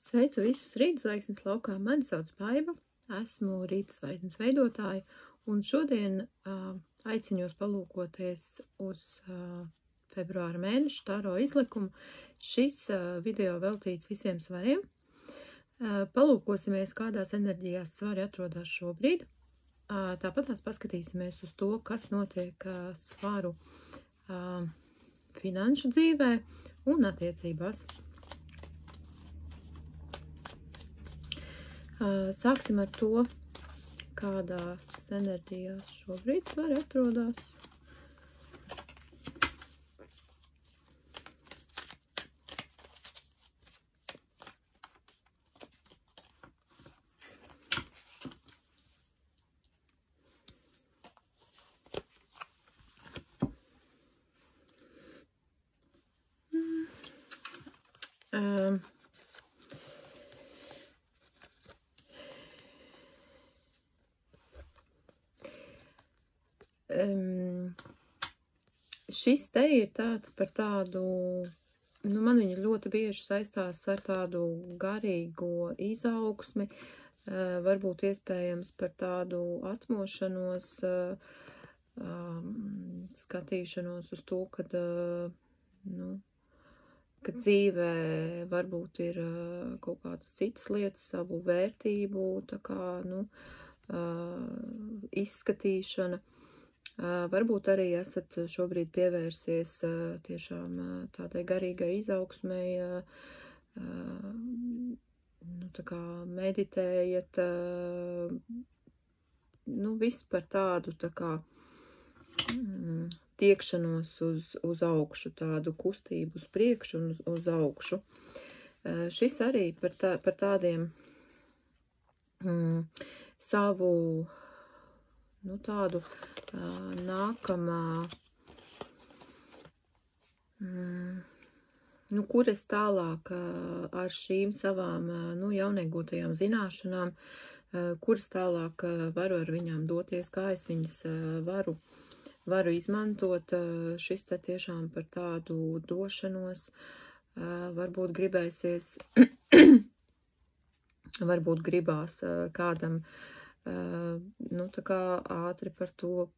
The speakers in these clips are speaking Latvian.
Sveicu visus rītzvaigznes laukā. Mani sauc Baiba, esmu rītzvaigznes veidotāja, un šodien aicinu jūs palūkoties uz februāra mēneša taro izlikumu. Šis video veltīts visiem svariem. Palūkosimies, kādās enerģijās svari atrodas šobrīd. Tāpat mēs paskatīsimies uz to, kas notiek svaru finanšu dzīvē un attiecībās. Sāksim ar to, kādās enerģijās šobrīd svari atrodas. Šis te ir tāds par tādu, man viņa ļoti bieži saistās ar tādu garīgo izaugsmi, varbūt iespējams par tādu atmošanos, skatīšanos uz to, kad dzīvē varbūt ir kaut kādas citas lietas, savu vērtību, tā kā, izskatīšana. Varbūt arī esat šobrīd pievērsies tiešām tādai garīgai izaugsmei, tā kā meditējat, viss par tādu, tā kā tiekšanos uz augšu, tādu kustību uz priekšu un uz augšu. Šis arī par tādiem savu, tādu nākamā, kur es tālāk ar šīm savām, jauniegūtajām zināšanām, kuras tālāk varu ar viņām doties, kā es viņas varu izmantot. Šis te tiešām par tādu došanos, varbūt gribēsies, varbūt gribās kādam, tā kā ātri par to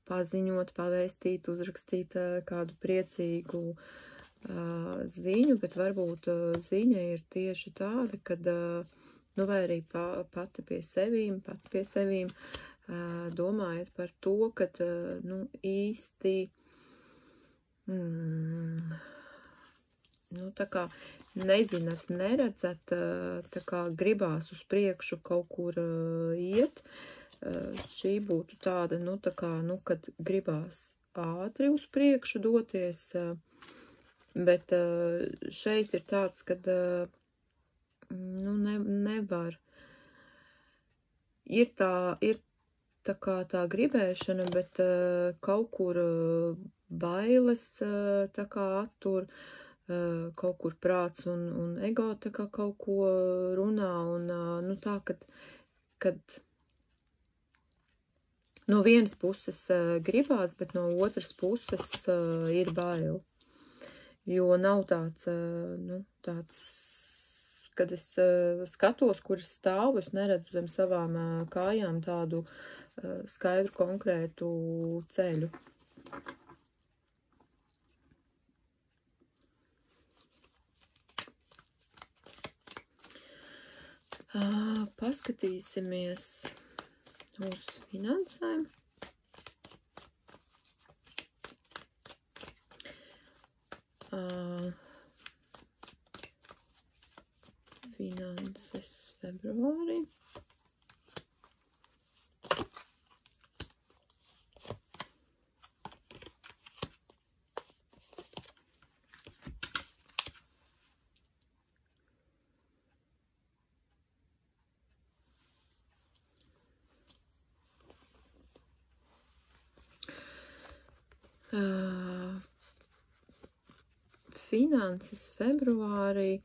paziņot, pavēstīt, uzrakstīt kādu priecīgu ziņu, bet varbūt ziņa ir tieši tāda, kad, vai arī pats pie sevīm, domājat par to, kad, īsti, tā kā nezināt, neredzat, tā kā gribās uz priekšu kaut kur iet. Šī būtu tāda, tā kā, kad gribās ātri uz priekšu doties, bet šeit ir tāds, kad, nevar. Ir tā kā tā gribēšana, bet kaut kur bailes tā kā attur, kaut kur prāts un ego tā kā kaut ko runā, un tā, kad no vienas puses gribās, bet no otras puses ir bail. Jo nav tāds, kad es skatos, kur es stāvu, es neredzu zem savām kājām tādu skaidru, konkrētu ceļu. Paskatīsimies uz finansēm. Finanses februārī. Finanses februārī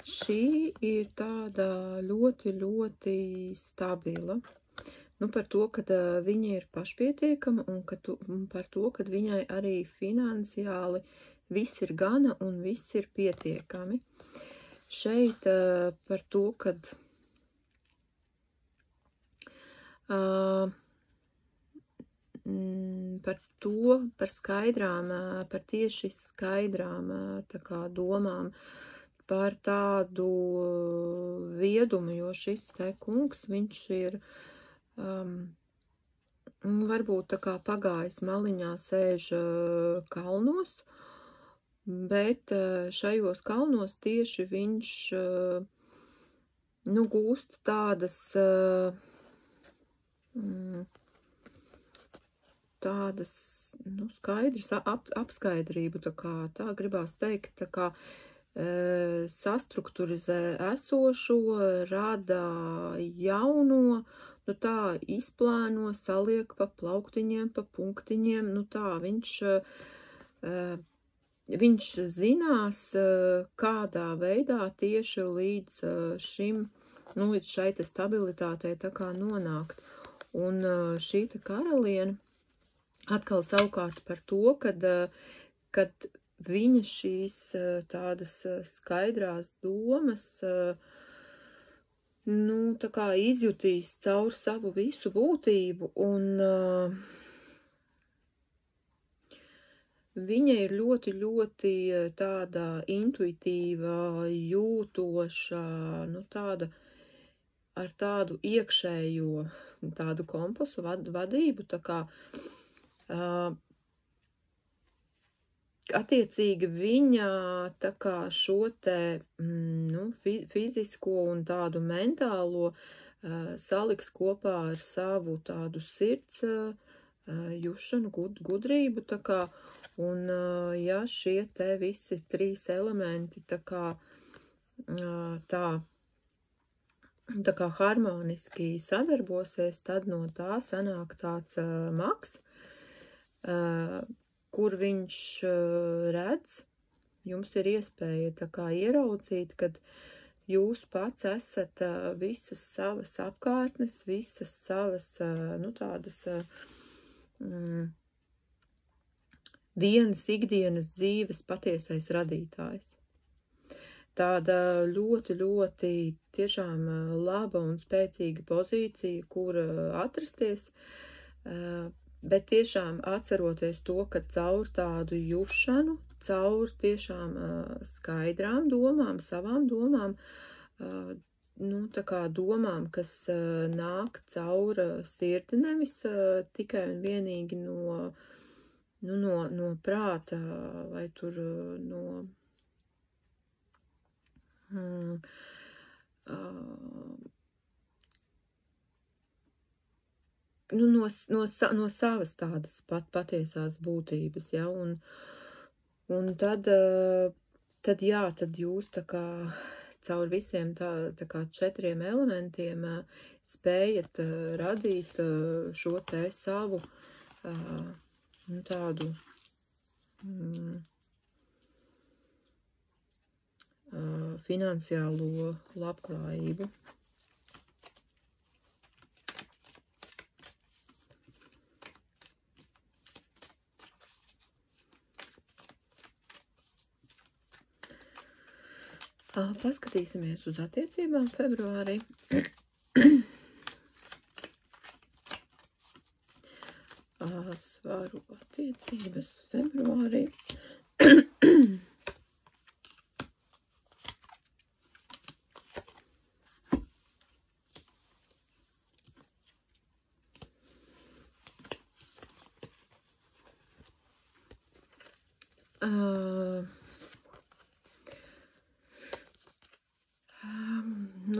šī ir tāda ļoti, ļoti stabila. Par to, ka viņa ir pašpietiekama un par to, ka viņai arī finansiāli viss ir gana un viss ir pietiekami. Šeit par to, kad par skaidrām, par tieši skaidrām tā kā domām, par tādu viedumu, jo šis te kungs, viņš ir varbūt tā kā pagājis maliņā, sēž kalnos, bet šajos kalnos tieši viņš gūst tādas skaidras apskaidrību, tā gribās teikt, tā kā sastrukturizē esošo, rada jauno, tā izplēno, saliek pa plauktiņiem, pa punktiņiem, tā viņš zinās, kādā veidā tieši līdz līdz šai te stabilitātei tā kā nonākt. Un šī te karaliene atkal savukārt par to, kad viņa šīs tādas skaidrās domas, tā kā izjutīs caur savu visu būtību, un viņa ir ļoti, ļoti tāda intuitīva, jūtoša, tāda ar tādu iekšējo tādu kompasu vadību, tā kā attiecīgi viņa tā kā šo te fizisko un tādu mentālo saliks kopā ar savu tādu sirds jušanu, gudrību, tā kā, un ja šie te visi 3 elementi tā kā harmoniski sadarbosies, tad no tā sanāk tāds mags, kur viņš redz, jums ir iespēja tā kā ieraudzīt, kad jūs pats esat visas savas apkārtnes, visas savas, tādas ikdienas dzīves patiesais radītājs. Tāda ļoti, ļoti tiešām laba un spēcīga pozīcija, kur atrasties, bet tiešām atceroties to, ka caur tādu jušanu, caur tiešām skaidrām domām, savām domām, tā kā domām, kas nāk caur sirdi, nevis tikai un vienīgi no prāta vai tur no savas tādas patiesās būtības, ja, un tad jūs tā kā caur visiem tā kā 4 elementiem spējat radīt šo te savu tādu finansiālo labklājību. Paskatīsimies uz attiecībām februārī. Svaru attiecības februārī.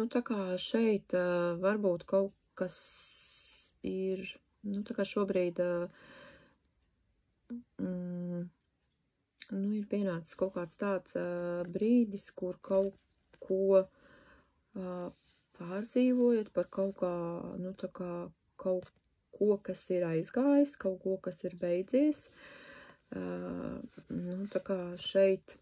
Tā kā šeit varbūt kaut kas ir, tā kā šobrīd ir pienācis kaut kāds tāds brīdis, kur kaut ko pārdzīvojat par kaut kā, tā kā kaut ko, kas ir aizgājis, kaut ko, kas ir beidzies. Tā kā šeit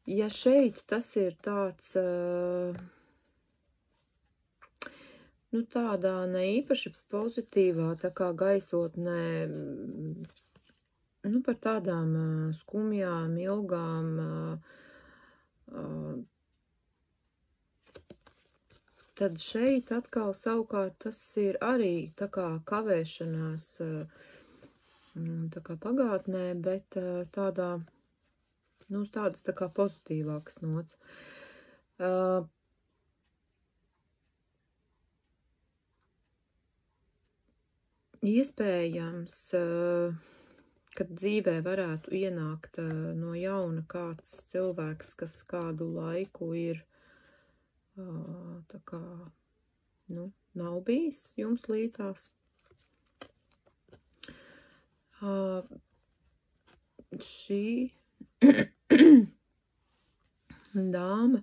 ja šeit tas ir tāds nu, tādā ne īpaši pozitīvā, tā kā gaisotnē, nu, par tādām skumjām, ilgām, tad šeit atkal savukārt tas ir arī tā kā kavēšanās, tā kā pagātnē, bet tādā, nu, uz tādas tā kā pozitīvākas nots. Iespējams, kad dzīvē varētu ienākt no jauna kāds cilvēks, kas kādu laiku ir tā kā, nu, nav bijis jums līdzās. Šī dāma,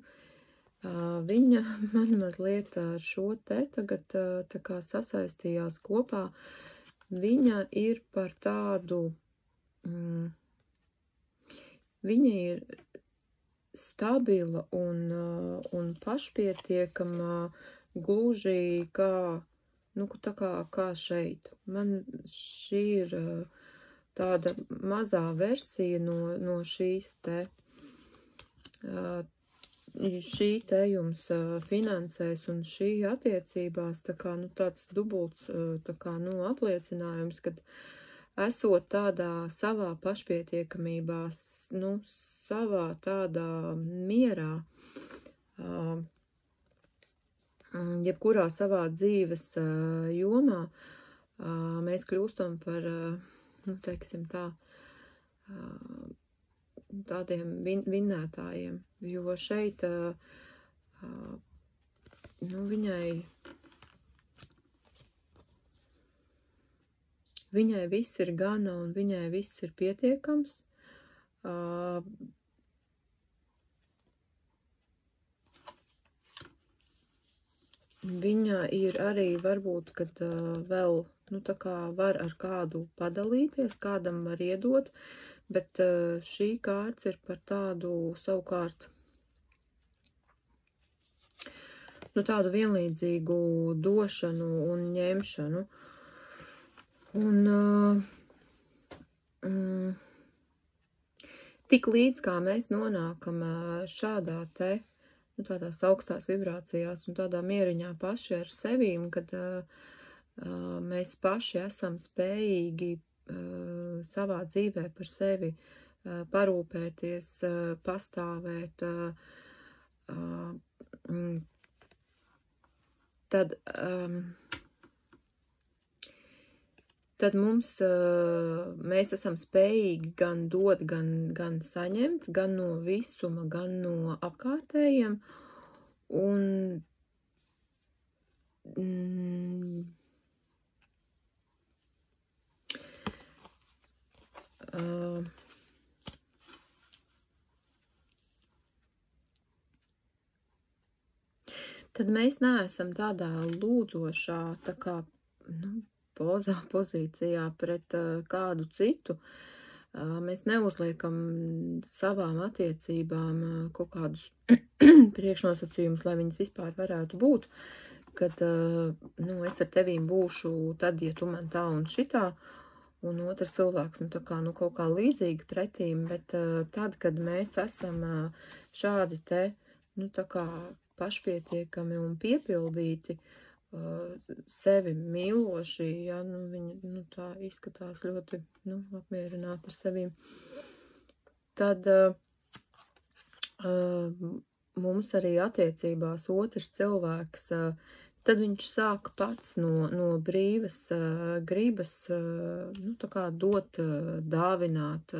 viņa man mazliet ar šo te tagad tā kā sasaistījās kopā. Viņa ir par tādu, viņa ir stabila un pašpietiekama, gluži kā, nu, tā kā šeit. Man šī ir tāda mazā versija no šīs te. Šī te jums finansēs un šī attiecībās, tā kā, nu, tāds dubults, tā kā, nu, apliecinājums, kad esot tādā savā pašpietiekamībā, nu, savā tādā mierā, jebkurā savā dzīves jomā, mēs kļūstam par, nu, teiksim tā, tādiem vinnētājiem, jo šeit, nu, viņai viss ir gana un viņai viss ir pietiekams. Viņa ir arī varbūt, kad vēl, nu, tā kā var ar kādu padalīties, kādam var iedot, bet šī kārts ir par tādu savukārt, nu, tādu vienlīdzīgu došanu un ņemšanu. Un tik līdz kā mēs nonākam šādā te, nu, tādās augstās vibrācijās un tādā mieriņā paši ar sevīm, kad mēs paši esam spējīgi savā dzīvē par sevi parūpēties, pastāvēt, tad mums, mēs esam spējīgi gan dot, gan saņemt, gan no visuma, gan no apkārtējiem, un tad mēs neesam tādā lūdzošā, tā kā, nu, pozīcijā pret kādu citu. Mēs neuzliekam savām attiecībām kaut kādus priekšnosacījumus, lai viņas vispār varētu būt, kad, nu, es ar tevīm būšu tad, ja tu man tā un šitā, un otrs cilvēks, nu, tā kā, nu, kaut kā līdzīgi pretīm, bet tad, kad mēs esam šādi te, nu, tā kā pašpietiekami un piepildīti, sevi mīloši, ja, nu, viņi, nu, tā izskatās ļoti, nu, apmierināti ar sevīm, tad mums arī attiecībās otrs cilvēks, tad viņš sāk pats no brīvas gribas, nu, tā kā dot, dāvināt,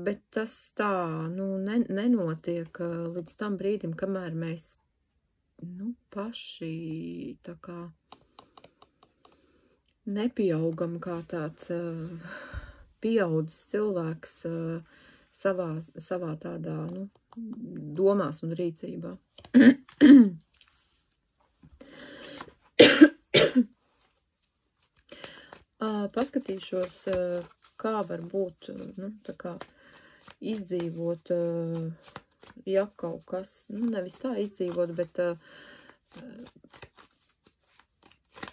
bet tas tā, nu, nenotiek līdz tam brīdim, kamēr mēs, nu, paši tā kā nepieaugam kā tāds pieaudzis cilvēks savā tādā, nu, domās un rīcībā. Paskatīšos, kā var būt, nu, tā kā izdzīvot, ja kaut kas, nu, nevis tā izdzīvot, bet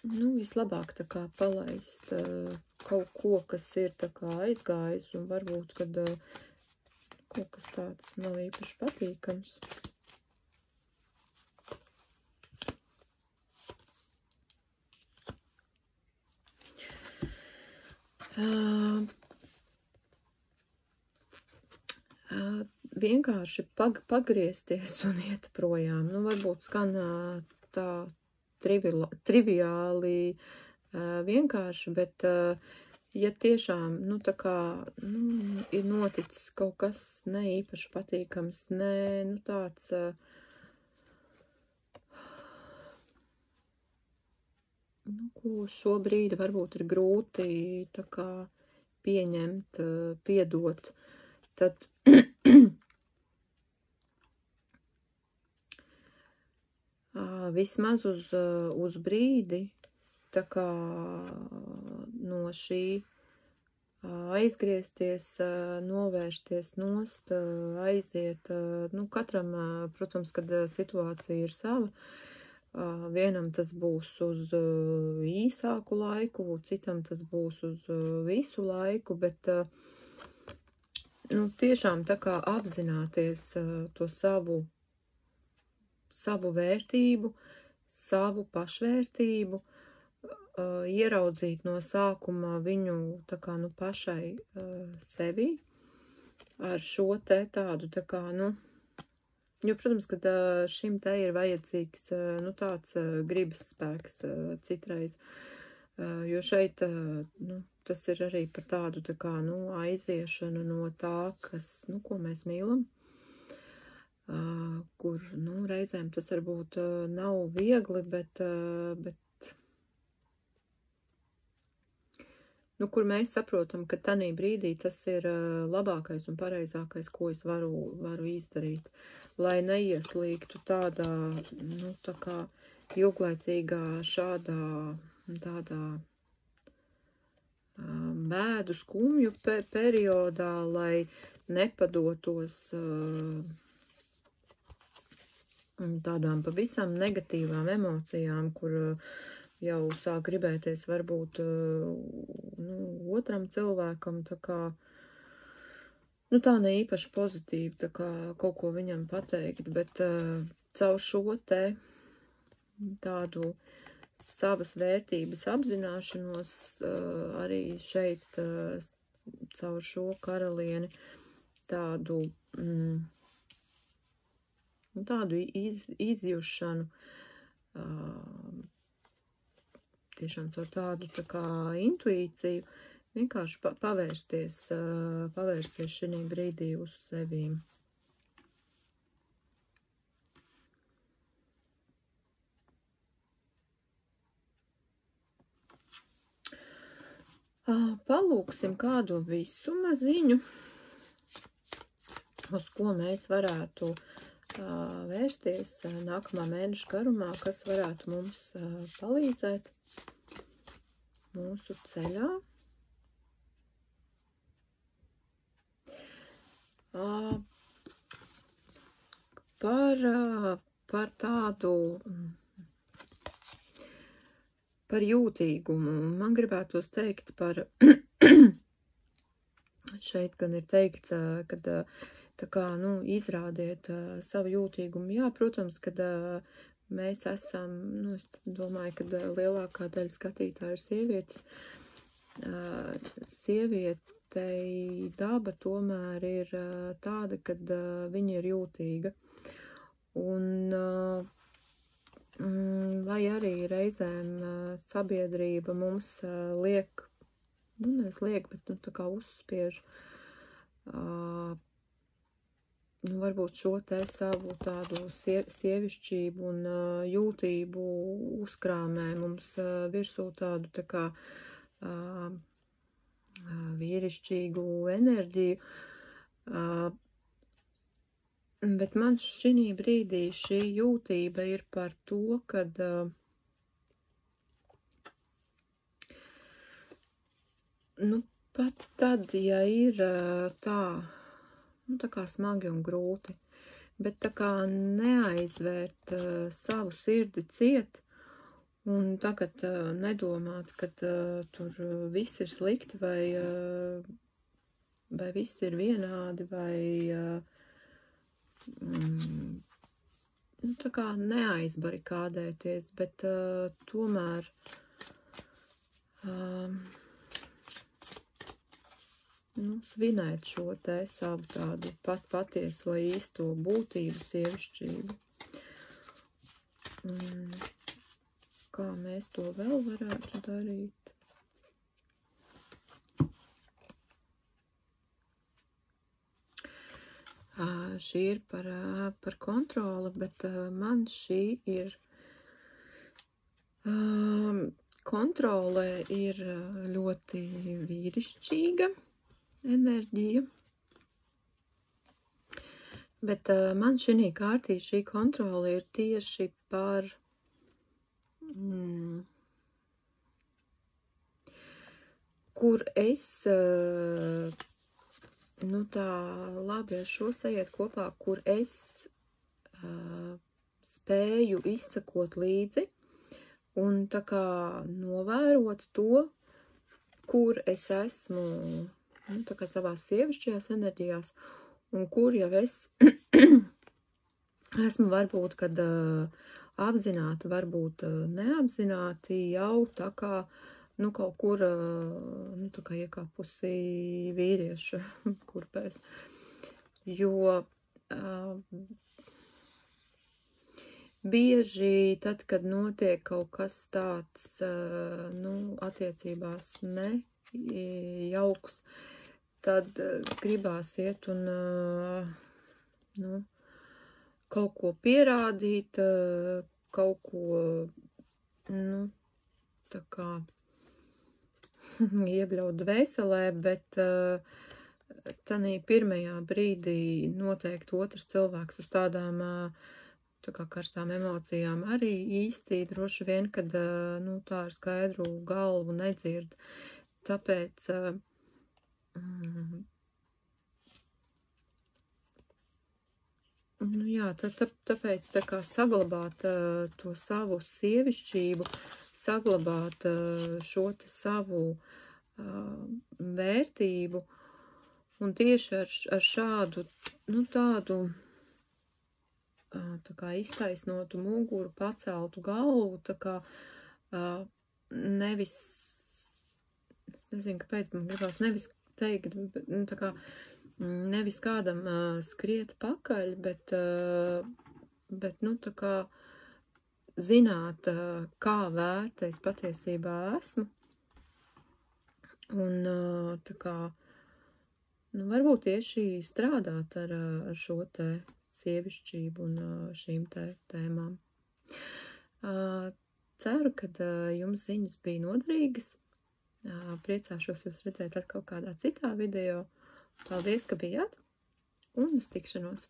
nu, vislabāk tā kā palaist kaut ko, kas ir tā kā aizgājis, un varbūt, kad kaut kas tāds nav īpaši patīkams. Vienkārši pagriezties un iet projām. Nu, varbūt skan tā triviāli vienkārši, bet ja tiešām, nu, tā kā, nu, ir noticis kaut kas ne īpaši patīkams, ne, nu, tāds, nu, ko šobrīd varbūt ir grūti, tā kā, pieņemt, piedot, tad vismaz uz brīdi, tā kā no šī aizgriezties, novērsties nost, aiziet, nu, katram, protams, kad situācija ir sava, vienam tas būs uz īsāku laiku, citam tas būs uz visu laiku, bet, nu, tiešām tā kā apzināties to savu vērtību, savu pašvērtību, ieraudzīt no sākuma viņu tā kā, nu, pašai sevi ar šo te tādu, tā kā, nu, jo, protams, kad šim te ir vajadzīgs, nu, tāds gribas spēks citreiz, jo šeit, nu, tas ir arī par tādu, tā kā, nu, aiziešanu no tā, kas, nu, ko mēs mīlam, kur, nu, reizēm tas varbūt nav viegli, bet, nu, kur mēs saprotam, ka tanī brīdī tas ir labākais un pareizākais, ko es varu izdarīt, lai neieslīgtu tādā, nu, tā kā ilglaicīgā tādā bēdu skumju periodā, lai nepadotos tādām pavisam negatīvām emocijām, kur jau sāk gribēties varbūt, nu, otram cilvēkam, tā kā, nu, tā ne īpaši pozitīvi, tā kā kaut ko viņam pateikt, bet caur šo te tādu savas vērtības apzināšanos arī šeit caur šo karalieni tādu, tādu izjušanu, tiešām caur tādu tā kā intuīciju, vienkārši pavērsties šī brīdī uz sevīm. Palūksim kādu visu maziņu, uz ko mēs varētu vērsties nākamā mēneša garumā, kas varētu mums palīdzēt mūsu ceļā. Par tādu, par jūtīgumu. Man gribētos teikt par, šeit gan ir teikts, kad tā kā, nu, izrādiet savu jūtīgumu. Jā, protams, kad mēs esam, nu, es domāju, ka lielākā daļa skatītāju ir sievietes. Sievietei daba tomēr ir tāda, kad viņa ir jūtīga. Un vai arī reizēm sabiedrība mums liek, nu, nevis liek, bet, nu, tā kā uzspiež, nu, varbūt šo te savu tādu sievišķību un jūtību uzkrāmē mums virsū tādu tā kā vīrišķīgu enerģiju. Bet man šī brīdī šī jūtība ir par to, kad nu, pat tad, ja ir tā, nu, tā kā smagi un grūti, bet tā kā neaizvērt savu sirdi ciet, un tagad nedomāt, ka tur viss ir slikti, vai viss ir vienādi, vai nu, tā kā neaizbarikādēties, bet tomēr nu, svinēt šo te savu tādu patieso īsto būtību, sievišķību. Kā mēs to vēl varētu darīt? Šī ir par kontroli, bet man šī ir kontrole ir ļoti vīrišķīga enerģija, bet man šī kārtī šī kontrole ir tieši par kur es nu tā labi ar šo sajiet kopā, kur es spēju izsakot līdzi un tā kā novērot to, kur es esmu, nu, tā kā savās sievišķajās enerģijās, un kur jau es esmu varbūt, kad apzināti, varbūt neapzināti jau tā kā nu, kaut kur, nu, tā kā iekāpusi vīrieša kurpēs. Jo bieži tad, kad notiek kaut kas tāds, nu, attiecībās nejauks, tad gribās iet un, nu, kaut ko pierādīt, kaut ko, nu, tā kā iebļaut dvēselē, bet tanī pirmajā brīdī noteikti otrs cilvēks uz tādām tā kā karstām emocijām arī īsti droši vien, kad nu, tā ar skaidru galvu nedzird. Tāpēc nu, jā, tāpēc tā kā saglabāt to savu sievišķību, saglabāt šo te savu vērtību un tieši ar šādu, nu, tādu tā kā iztaisnotu muguru, paceltu galvu, tā kā nevis, es nezinu, kāpēc man gribās nevis teikt, bet, nu, tā kā nevis kādam skriet pakaļ, bet, nu, tā kā zināt, kā vērta es patiesībā esmu. Un tā kā, nu, varbūt tieši strādāt ar šo te sievišķību un šīm te tēmām. Ceru, ka jums ziņas bija noderīgas. Priecāšos jūs redzēt atkal kādā citā video. Paldies, ka bijāt, un uz tikšanos!